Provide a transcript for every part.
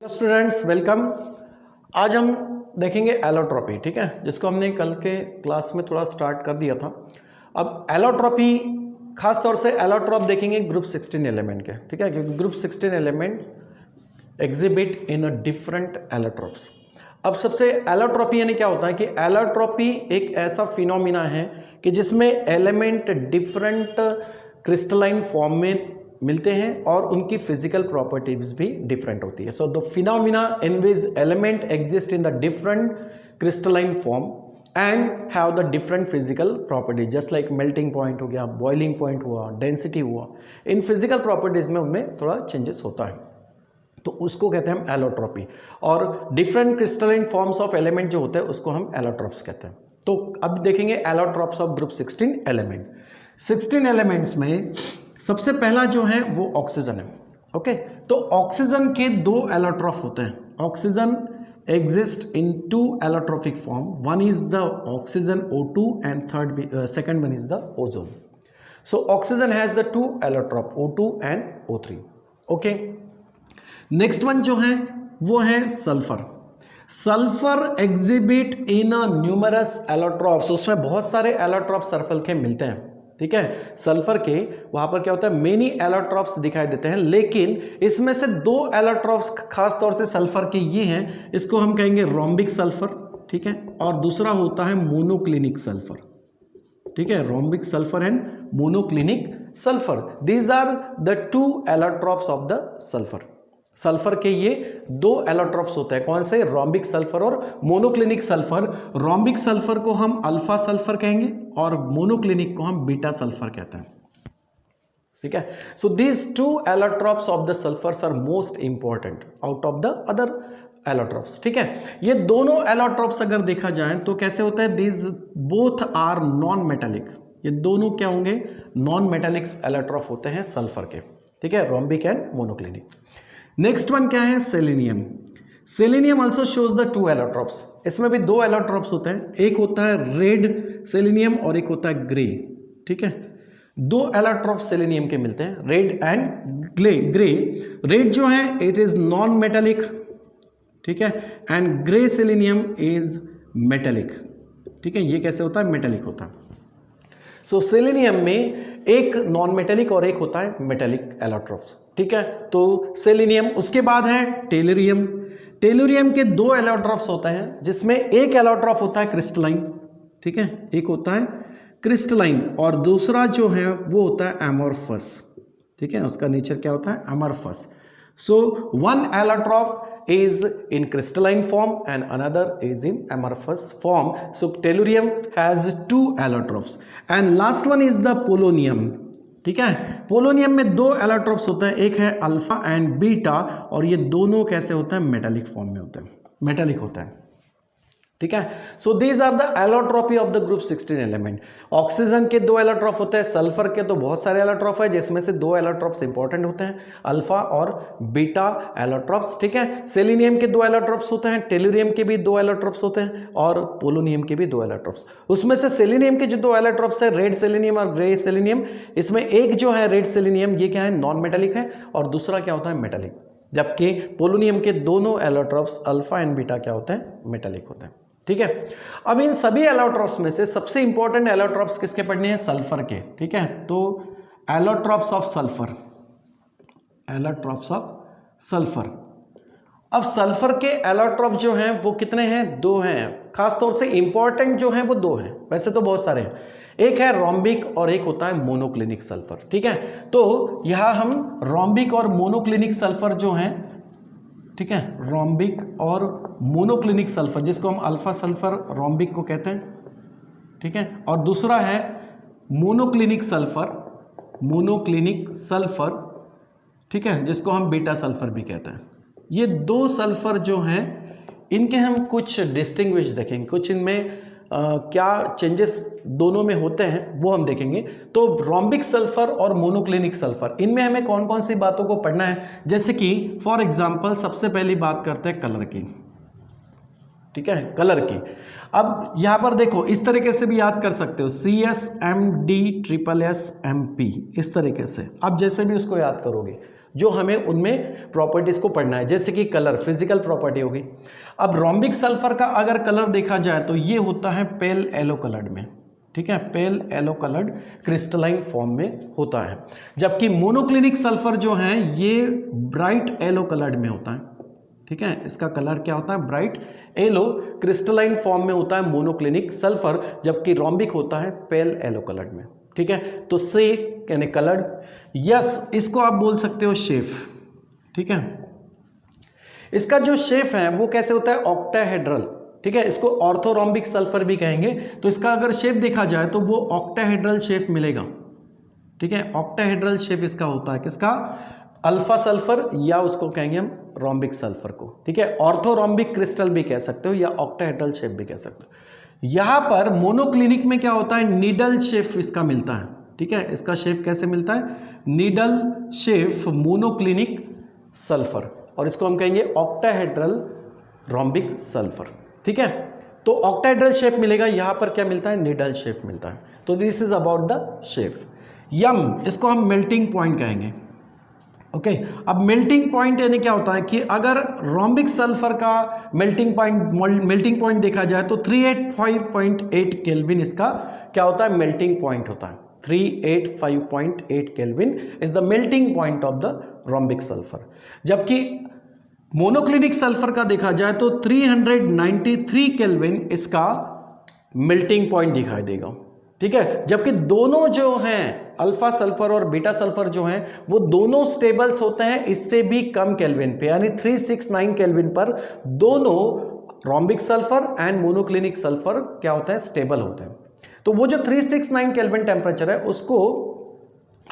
Students welcome. आज हम देखेंगे एलोट्रॉपी, ठीक है, जिसको हमने कल के क्लास में थोड़ा स्टार्ट कर दिया था। अब एलोट्रॉपी खास तौर से एलोट्रॉप देखेंगे ग्रुप 16 एलिमेंट के, ठीक है, क्योंकि group 16 element exhibit in a different allotropes. अब सबसे एलोट्रॉपी यानी क्या होता है कि एलोट्रॉपी एक ऐसा फिनोमिना है कि जिसमें एलिमेंट डिफरेंट क्रिस्टलाइन फॉर्म में मिलते हैं और उनकी फिजिकल प्रॉपर्टीज भी डिफरेंट होती है। So the phenomena in which element exist in the different crystalline form and have the different physical properties, just like melting point हो गया, बॉइलिंग पॉइंट हुआ, डेंसिटी हुआ, इन फिजिकल प्रॉपर्टीज में उनमें थोड़ा चेंजेस होता है, तो उसको कहते हैं हम एलोट्रॉपी। और different crystalline forms of element जो होते हैं उसको हम एलोट्रॉप्स कहते हैं। तो अब देखेंगे allotropes of group 16 element. 16 elements में सबसे पहला जो है वो ऑक्सीजन है। ओके, तो ऑक्सीजन के दो एलोट्रॉप होते हैं। Oxygen exist in two allotropic form, one is the oxygen O2 and second one is the ozone. So oxygen has the two allotrope O2 and O3। Okay, next one जो है वो है sulphur. Sulphur exhibit in a numerous allotropes, उसमें बहुत सारे allotrope sulphur के मिलते हैं, ठीक है। सल्फर के वहां पर क्या होता है, मेनी एलोट्रॉप्स दिखाई देते हैं, लेकिन इसमें से दो एलोट्रॉप्स खास तौर से सल्फर के ये हैं, इसको हम कहेंगे रोम्बिक सल्फर, ठीक है, और दूसरा होता है मोनोक्लिनिक सल्फर, ठीक है, rhombic sulphur and monoclinic sulphur. These are the two allotropes of the sulphur. Sulphur के ये दो एलोट्रॉप्स होते हैं, कौन से, रोम्बिक सल्फर और मोनोक्लिनिक सल्फर। रोम्बिक सल्फर को हम अल्फा सल्फर कहेंगे और मोनोक्लिनिक को हम बीटा सल्फर कहते हैं, ठीक है। So these two allotropes of the sulphurs are most important out of the other allotropes, ठीक है। ये दोनों एलोट्रॉप्स अगर देखा जाए तो कैसे होता है, these both are non metallic. ये दोनों क्या होंगे, नॉन मेटालिक एलोट्रॉप होते हैं सल्फर के, ठीक है, rhombic and monoclinic. Next one क्या है, selenium. Selenium also shows the two allotropes. इसमें भी दो एलोट्रॉप्स होते हैं, एक होता है रेड सेलेनियम और एक होता है ग्रे, ठीक है। दो एलोट्रॉप्स सेलेनियम के मिलते हैं, रेड एंड ग्रे। रेड जो है इट इज नॉन मेटालिक, ठीक है, and grey selenium is metallic, ठीक है। ये कैसे होता है, मेटालिक होता है। सो सेलेनियम में एक नॉन मेटेलिक और एक होता है मेटेलिक एलोट्रॉप्स, ठीक है। तो सेलेनियम, उसके बाद है टेलुरियम। टेलुरियम के दो एलोट्रॉप्स होते हैं, जिसमें एक एलोट्रॉप होता है क्रिस्टलाइन, ठीक है, एक होता है क्रिस्टलाइन और दूसरा जो है वो होता है एमोर्फस, ठीक है, उसका नेचर क्या होता है, amorphous. So one allotrope is in crystalline form and another is in amorphous form. So tellurium has two allotrops and last one is the polonium, ठीक है। पोलोनियम में दो एलोट्रॉप्स होते हैं, एक है अल्फा एंड बीटा, और ये दोनों कैसे होते हैं, मेटालिक फॉर्म में होते हैं, मेटालिक होता है, ठीक है। So these are the allotropy of the group 16 element. Oxygen के दो एलोट्रॉप होते हैं, सल्फर के तो बहुत सारे एलोट्रॉप है, जिसमें से दो एलोट्रॉप्स इंपॉर्टेंट होते हैं, अल्फा और बीटा एलोट्रॉप्स, ठीक है। सेलेनियम के दो एलोट्रॉप्स होते हैं, टेलुरियम के भी दो एलोट्रॉप्स होते हैं और पोलोनियम के भी दो एलोट्रॉप्स। उसमें से सेलेनियम के जो दो एलोट्रॉप्स है, रेड सेलेनियम और ग्रे सेलेनियम, इसमें एक जो है रेड सेलेनियम ये क्या है, नॉन मेटालिक है, और दूसरा क्या होता है, मेटालिक, जबकि पोलोनियम के दोनों एलोट्रॉप्स अल्फा एंड बीटा क्या होते हैं, मेटालिक होते हैं, ठीक है। अब इन सभी एलोट्रॉप्स में से सबसे इंपॉर्टेंट एलोट्रॉप्स किसके पढ़ने हैं, सल्फर के, ठीक है। तो allotropes of sulphur, allotropes of sulphur. अब सल्फर के एलोट्रॉप जो हैं वो कितने हैं, दो हैं, खास तौर से इंपॉर्टेंट जो हैं वो दो हैं, वैसे तो बहुत सारे हैं। एक है रोम्बिक और एक होता है मोनोक्लिनिक सल्फर, ठीक है। तो यहां हम रोम्बिक और मोनोक्लिनिक सल्फर जो हैं, ठीक है, रोम्बिक और मोनोक्लिनिक सल्फर, जिसको हम अल्फा सल्फर रोम्बिक को कहते हैं, ठीक है, और दूसरा है मोनोक्लिनिक सल्फर, मोनोक्लिनिक सल्फर, ठीक है, जिसको हम बीटा सल्फर भी कहते हैं। ये दो सल्फर जो हैं इनके हम कुछ डिस्टिंग्विश देखेंगे, कुछ इनमें क्या चेंजेस दोनों में होते हैं वो हम देखेंगे। तो रोम्बिक सल्फर और मोनोक्लिनिक सल्फर, इनमें हमें कौन कौन सी बातों को पढ़ना है, जैसे कि फॉर एग्जांपल सबसे पहली बात करते हैं कलर की, ठीक है, कलर की। अब यहां पर देखो इस तरीके से भी याद कर सकते हो, CSMD SSSMP, इस तरीके से आप जैसे भी उसको याद करोगे, जो हमें उनमें प्रॉपर्टीज को पढ़ना है, जैसे कि कलर, फिजिकल प्रॉपर्टी होगी। अब रोम्बिक सल्फर का अगर कलर देखा जाए तो ये होता है पेल येलो कलर्ड में, ठीक है, pale yellow coloured crystalline form में होता है, जबकि मोनोक्लिनिक सल्फर जो है ये ब्राइट येलो कलर्ड में होता है, ठीक है, इसका कलर क्या होता है, ब्राइट येलो क्रिस्टलाइन फॉर्म में होता है मोनोक्लिनिक सल्फर, जबकि रोम्बिक होता है पेल येलो कलर्ड में, ठीक है। तो से यानी कलर्ड, यस इसको आप बोल सकते हो शेफ, ठीक है। इसका जो शेप है वो कैसे होता है, ऑक्टाहेड्रल, ठीक है, इसको ऑर्थोरोम्बिक सल्फर भी कहेंगे। तो इसका अगर शेप देखा जाए तो वो ऑक्टाहेड्रल शेप मिलेगा, ठीक है, ऑक्टाहेड्रल शेप इसका होता है, किसका, अल्फा सल्फर, या उसको कहेंगे हम रोम्बिक सल्फर को, ठीक है, ऑर्थोरोम्बिक क्रिस्टल भी कह सकते हो या ऑक्टाहेड्रल शेप भी कह सकते हो। यहां पर मोनोक्लिनिक में क्या होता है, नीडल शेप इसका मिलता है, ठीक है, इसका शेप कैसे मिलता है, नीडल शेप मोनोक्लिनिक सल्फर, और इसको हम कहेंगे ऑक्टाहेड्रल रोम्बिक सल्फर, ठीक है। तो ऑक्टाहेड्रल शेप मिलेगा, यहां पर क्या मिलता है, नीडल शेप मिलता है। तो this is about the shape. यम, इसको हम मेल्टिंग पॉइंट कहेंगे, ओके। अब मेल्टिंग पॉइंट यानी क्या होता है कि अगर रोम्बिक सल्फर का मेल्टिंग पॉइंट देखा जाए तो 385.8 केल्विन इसका क्या होता है, मेल्टिंग पॉइंट होता है। 385.8 kelvin is the melting point of the rhombic sulphur, जबकि मोनोक्लिनिक सल्फर का देखा जाए तो 393 केल्विन इसका मेल्टिंग पॉइंट दिखाई देगा, ठीक है। जबकि दोनों जो हैं अल्फा सल्फर और बीटा सल्फर जो हैं वो दोनों स्टेबल्स होते हैं इससे भी कम केल्विन पे, यानी 369 केल्विन पर दोनों rhombic sulphur and monoclinic sulphur क्या होते हैं, स्टेबल होते हैं। तो वो जो 369 केल्विन टेम्परेचर है उसको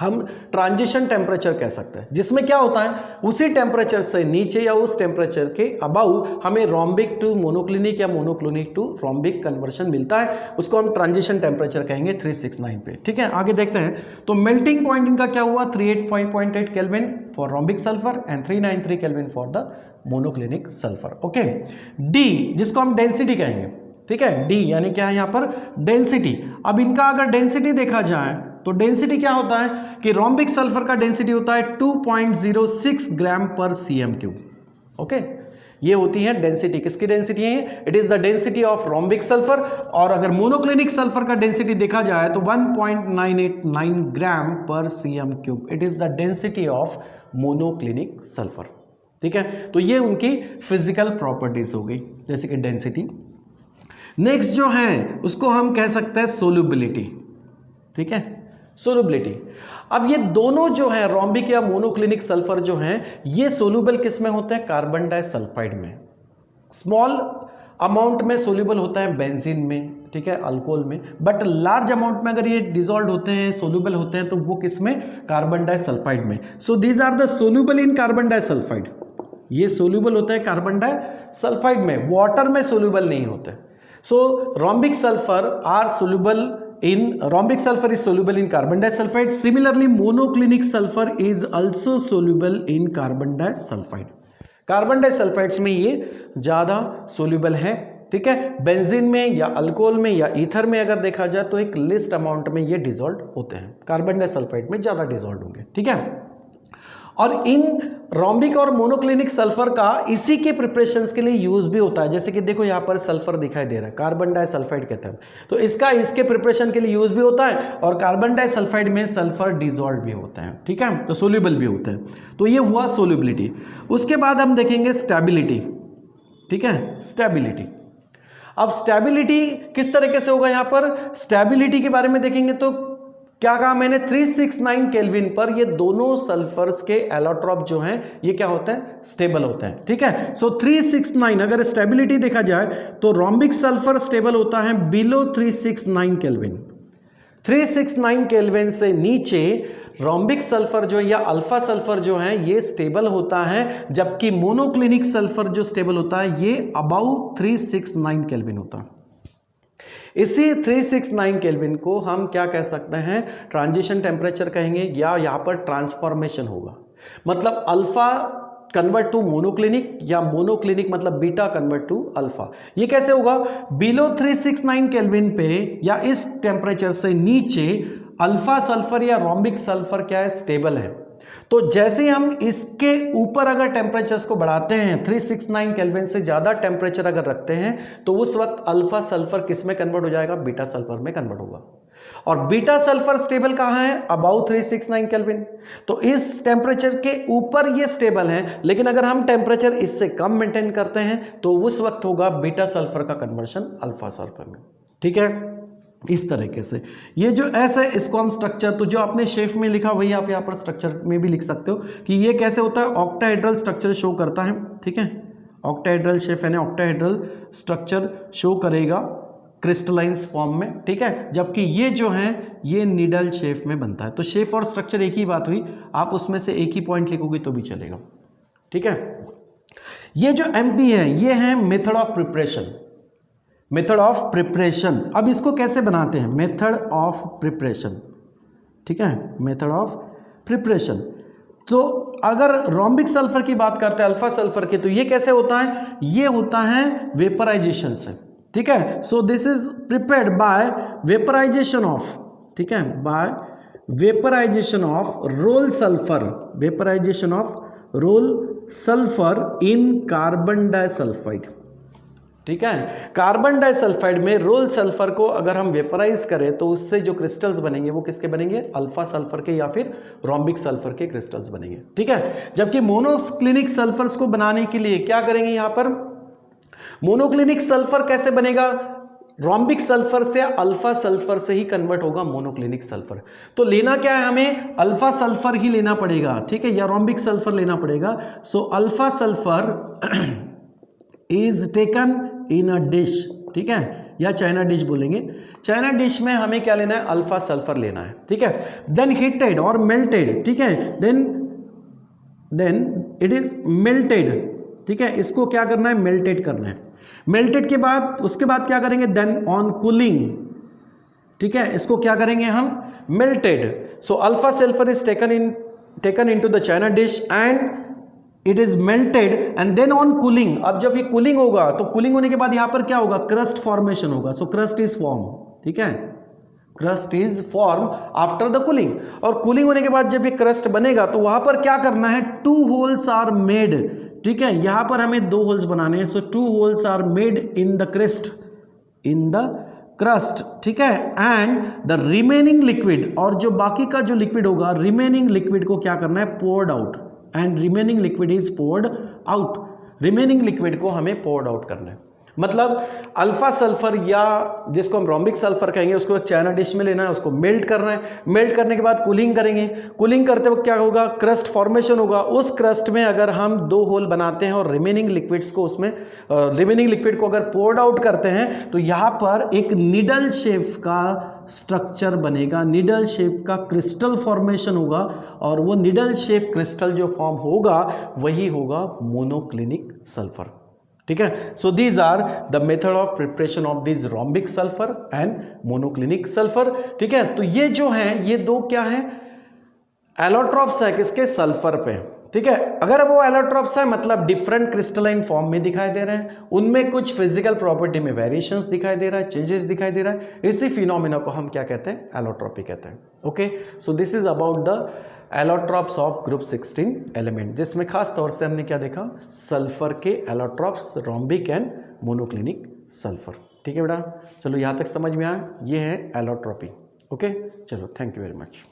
हम ट्रांजिशन टेम्परेचर कह सकते हैं, जिसमें क्या होता है उसी टेम्परेचर से नीचे या उस टेम्परेचर के अबाउ हमें रोम्बिक टू मोनोक्लिनिक या मोनोक्लिनिक टू रोम्बिक कन्वर्शन मिलता है, उसको हम ट्रांजिशन टेम्परेचर कहेंगे 369 पे, ठीक है। आगे देखते हैं, तो मेल्टिंग पॉइंट इनका क्या हुआ, 385.8 kelvin for rhombic sulphur and 393 kelvin for the monoclinic sulphur, okay. D, जिसको हम डेंसिटी कहेंगे, ठीक है, डी यानी क्या है यहाँ पर, डेंसिटी। अब इनका अगर डेंसिटी देखा जाए तो डेंसिटी क्या होता है कि रोम्बिक सल्फर का डेंसिटी होता है 2.06 ग्राम पर सीएम क्यूब, ओके। ये होती है डेंसिटी, किसकी डेंसिटी है, it is the density of rhombic sulphur. और अगर मोनोक्लिनिक सल्फर का डेंसिटी देखा जाए तो 1.989 ग्राम पर CM cube, it is the density of monoclinic sulphur, ठीक है। तो ये उनकी फिजिकल प्रॉपर्टीज हो गई, जैसे कि डेंसिटी। नेक्स्ट जो है उसको हम कह सकते हैं सोल्यूबिलिटी, ठीक है, सोल्यूबिलिटी। अब ये दोनों जो है रोम्बिक या मोनोक्लिनिक सल्फर जो हैं ये सोल्यूबल किस में होते हैं, कार्बन डाइसल्फाइड में। स्मॉल अमाउंट में सोल्यूबल होता है बेंजीन में, ठीक है, अल्कोहल में, बट लार्ज अमाउंट में अगर ये डिसॉल्व होते हैं, सोल्यूबल होते हैं तो वो किस में, कार्बन डाइसल्फाइड में। So these are the soluble in carbon disulphide, ये सोल्यूबल होता है कार्बन डाइसल्फाइड में, वाटर में सोल्यूबल नहीं होते। So rhombic sulphur are soluble in rombic sulfur is soluble in carbon disulfide. Similarly monoclinic sulfur is also soluble in carbon disulfide. Carbon disulphides में ये ज्यादा सोल्यूबल है, ठीक है। बेंजीन में या अल्कोहल में या ईथर में अगर देखा जाए तो एक लिस्ट अमाउंट में ये डिसॉल्व होते हैं, कार्बन डाइसल्फाइड में ज्यादा डिसॉल्व होंगे, ठीक है। और इन रोम्बिक और मोनोक्लिनिक सल्फर का इसी के प्रिपरेशंस के लिए यूज भी होता है, जैसे कि देखो यहाँ पर सल्फर दिखाई दे रहा है, कार्बन डाइसल्फाइड कहते हैं, तो इसका इसके प्रिपरेशन के लिए यूज भी होता है। और कार्बन डाइसल्फाइड में सल्फर डिसॉल्व भी होते हैं, ठीक है, तो सोल्यूबल भी होते हैं। तो ये हुआ सोल्यूबिलिटी। उसके बाद हम देखेंगे स्टेबिलिटी, ठीक है, स्टेबिलिटी। अब स्टेबिलिटी किस तरीके से होगा, यहाँ पर स्टेबिलिटी के बारे में देखेंगे तो क्या कहा मैंने, 369 केल्विन पर ये दोनों सल्फर्स के एलोट्रॉप जो हैं ये क्या होते हैं, स्टेबल होते हैं, ठीक है। सो 369 अगर स्टेबिलिटी देखा जाए तो रोम्बिक सल्फर स्टेबल होता है बिलो 369 केल्विन। 369 केल्विन से नीचे रोम्बिक सल्फर जो या अल्फा सल्फर जो है ये स्टेबल होता है, जबकि मोनोक्लिनिक सल्फर जो स्टेबल होता है ये अबाउट 369 केल्विन होता है। इसी 369 केल्विन को हम क्या कह सकते हैं, ट्रांजिशन टेम्परेचर कहेंगे, या यहाँ पर ट्रांसफॉर्मेशन होगा, मतलब अल्फा कन्वर्ट टू मोनोक्लिनिक या मोनोक्लिनिक मतलब बीटा कन्वर्ट टू अल्फा। ये कैसे होगा, बिलो 369 केल्विन पे या इस टेम्परेचर से नीचे अल्फा सल्फर या रोम्बिक सल्फर क्या है, स्टेबल है। तो जैसे ही हम इसके ऊपर अगर टेम्परेचर्स को बढ़ाते हैं 369 केल्विन से ज़्यादा टेम्परेचर अगर रखते हैं तो उस वक्त अल्फा सल्फर किस में कन्वर्ट हो जाएगा, बीटा सल्फर में कन्वर्ट होगा। और बीटा सल्फर स्टेबल कहाँ है, अबाउट 369 केल्विन। तो इस टेम्परेचर के ऊपर ये स्टेबल है, लेकिन अगर हम टेम्परेचर इससे कम मेंटेन करते हैं तो उस वक्त होगा बीटा सल्फर का कन्वर्शन अल्फा सल्फर में। ठीक है, इस तरीके से ये जो ऐसा है इसको हम स्ट्रक्चर, तो जो आपने शेफ में लिखा वही आप यहाँ पर स्ट्रक्चर में भी लिख सकते हो कि ये कैसे होता है, ऑक्टाहेड्रल स्ट्रक्चर शो करता है। ठीक है, ऑक्टाहेड्रल शेफ यानी ऑक्टाहेड्रल स्ट्रक्चर शो करेगा क्रिस्टलाइंस फॉर्म में। ठीक है, जबकि ये जो है ये निडल शेप में बनता है। तो शेप और स्ट्रक्चर एक ही बात हुई, आप उसमें से एक ही पॉइंट लिखोगे तो भी चलेगा। ठीक है, ये जो एमपी है ये है method of preparation, method of preparation. अब इसको कैसे बनाते हैं, मेथड ऑफ प्रिपरेशन। ठीक है, मेथड ऑफ प्रिपरेशन। तो अगर रोम्बिक सल्फर की बात करते हैं अल्फा सल्फर की, तो ये कैसे होता है, ये होता है वेपराइजेशन से। ठीक है, so this is prepared by vaporisation of, ठीक है, by vaporisation of roll sulphur, vaporisation of roll sulphur in carbon disulphide. ठीक है, कार्बन डाइसल्फाइड में रोल सल्फर को अगर हम वेपराइज करें तो उससे जो क्रिस्टल्स बनेंगे वो किसके बनेंगे, अल्फा सल्फर के या फिर रोम्बिक सल्फर के क्रिस्टल्स बनेंगे। ठीक है, जबकि मोनोक्लिनिक सल्फर्स को बनाने के लिए क्या करेंगे, यहां पर मोनोक्लिनिक सल्फर कैसे बनेगा, रोम्बिक सल्फर से अल्फा सल्फर से ही कन्वर्ट होगा मोनोक्लिनिक सल्फर। तो लेना क्या है, हमें अल्फा सल्फर ही लेना पड़ेगा। ठीक है, या रोम्बिक सल्फर लेना पड़ेगा। सो alpha sulphur is taken in a dish. ठीक है, या चाइना डिश बोलेंगे, चाइना डिश में हमें क्या लेना है, अल्फा सल्फर लेना है। ठीक है, देन हीटेड और मेल्टेड। ठीक है, देन इट इज मेल्टेड। ठीक है, इसको क्या करना है, मेल्टेड करना है। मेल्टेड के बाद उसके बाद क्या करेंगे, देन ऑन कूलिंग। ठीक है, इसको क्या करेंगे हम, melted. So alpha sulphur is taken into the china dish and it is melted and then on cooling. अब जब ये कूलिंग होगा तो कूलिंग होने के बाद यहां पर क्या होगा, क्रस्ट फॉर्मेशन होगा। सो क्रस्ट इज फॉर्म। ठीक है, crust is form after the cooling. और कूलिंग होने के बाद जब ये क्रस्ट बनेगा तो वहां पर क्या करना है, 2 होल्स आर मेड। ठीक है, यहां पर हमें 2 होल्स बनाने हैं। So 2 holes are made in the crust, in the crust. ठीक है, एंड द रिमेनिंग लिक्विड, और जो बाकी का जो लिक्विड होगा, रिमेनिंग लिक्विड को क्या करना है, poured out. And remaining liquid is poured out, remaining liquid को हमें पोर्ड आउट करना है। मतलब अल्फा सल्फर या जिसको हम रोम्बिक सल्फर कहेंगे उसको एक चाइना डिश में लेना है, उसको मेल्ट करना है। मेल्ट करने के बाद कूलिंग करेंगे। कूलिंग करते वक्त क्या होगा, क्रस्ट फॉर्मेशन होगा। उस क्रस्ट में अगर हम 2 होल बनाते हैं और रिमेनिंग लिक्विड्स को उसमें रिमेनिंग लिक्विड को अगर पोर्ड आउट करते हैं तो यहाँ पर एक निडल शेप का स्ट्रक्चर बनेगा, निडल शेप का क्रिस्टल फॉर्मेशन होगा। और वो निडल शेप क्रिस्टल जो फॉर्म होगा वही होगा मोनोक्लिनिक सल्फर। ठीक है, so these are the method of preparation of this rhombic sulphur and monoclinic sulphur. ठीक है, तो ये जो है ये 2 क्या है, एलोट्रॉप्स है किसके, सल्फर पे। ठीक है, अगर वो एलोट्रॉप्स है मतलब डिफरेंट क्रिस्टलाइन फॉर्म में दिखाई दे रहे हैं, उनमें कुछ फिजिकल प्रॉपर्टी में वेरिएशंस दिखाई दे रहा है, चेंजेस दिखाई दे रहा है, इसी फिनोमिना को हम क्या कहते हैं, एलोट्रॉपी कहते हैं। Okay, so this is about the allotropes of group 16 element, जिसमें खास तौर से हमने क्या देखा, सल्फर के allotropes, rhombic and monoclinic sulphur. ठीक है बेटा, चलो यहाँ तक समझ में आया, ये है एलोट्रॉपी। ओके, चलो थैंक यू वेरी मच।